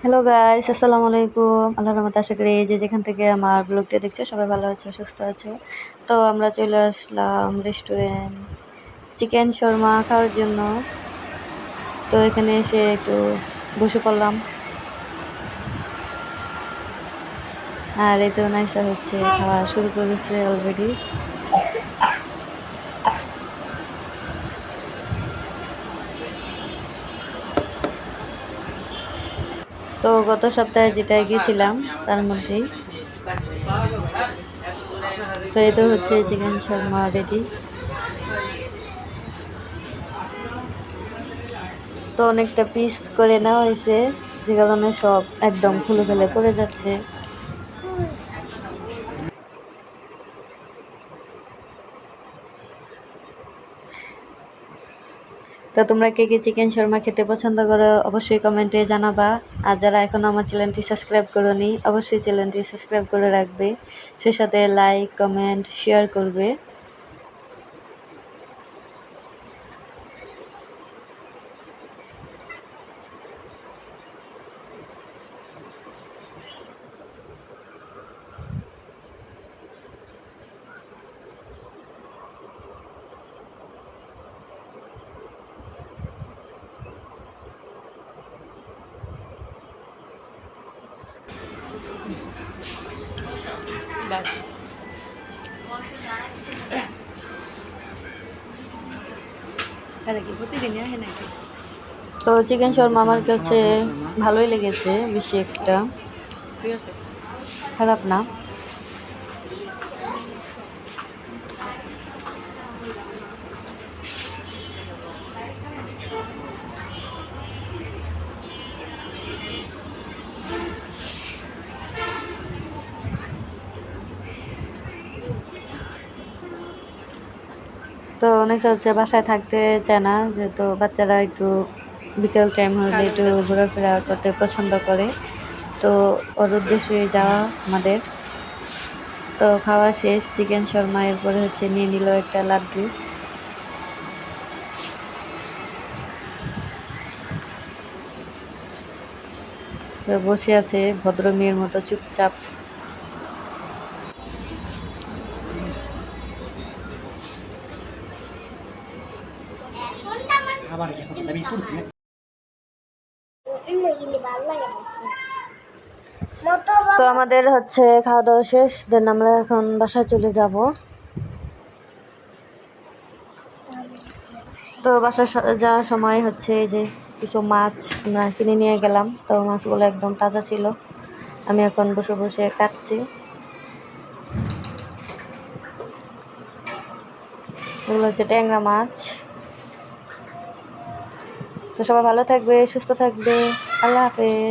Hello guys, আসসালামু আলাইকুম। আল্লাহর রহমতে আশা করি যে যেখান থেকে আমার ব্লগটি দেখছো সবাই ভালো আছো, সুস্থ আছো। তো আমরা চলে আসলাম রেস্টুরেন্ট চিকেন শর্মা খাওয়ার জন্য। তো এখানে এসে একটু বসে পড়লাম। আর এই তো নাইসা হচ্ছে খাওয়া শুরু করেছে অলরেডি। তো গত সপ্তাহে যেটা গিয়েছিলাম তার মধ্যেই তো এই তো হচ্ছে চিকেন শর্মা রেডি। তো অনেকটা পিস করে নেওয়া হয়েছে, যে কারণে সব একদম খুলে ফেলে পড়ে যাচ্ছে। তো তোমরা কে কে চিকেন শর্মা খেতে পছন্দ করো অবশ্যই কমেন্টে জানাবা। আর যারা এখনও আমার চ্যানেলটি সাবস্ক্রাইব করোনি অবশ্যই চ্যানেলটি সাবস্ক্রাইব করে রাখবে, সেই সাথে লাইক কমেন্ট শেয়ার করবে। তো চিকেন শর্মা আমার কাছে ভালোই লেগেছে, বেশি একটা খারাপ না। তো অনেক হচ্ছে বাসায় থাকতে চায় না, যেহেতু বাচ্চারা একটু বিকেল টাইম হলে একটু ঘোরাফেরা করতে পছন্দ করে। তো ওর উদ্দেশ্যে যাওয়া আমাদের। তো খাওয়া শেষ চিকেন শর্মা, এরপরে হচ্ছে নিয়ে নিল একটা লাড্ডু। তো বসে আছে ভদ্র মেয়ের মতো চুপচাপ। তো আমাদের হচ্ছে খাওয়া দাওয়া শেষ, দেন আমরা এখন বাসায় চলে যাব। তো বাসায় যাওয়ার সময় হচ্ছে যে কিছু মাছ আমরা কিনে নিয়ে গেলাম। তো মাছগুলো একদম তাজা ছিল, আমি এখন বসে বসে কাটছি। এগুলো হচ্ছে ট্যাংরা মাছ। তো সবাই ভালো থাকবে, সুস্থ থাকবে। আল্লাহ হাফেজ।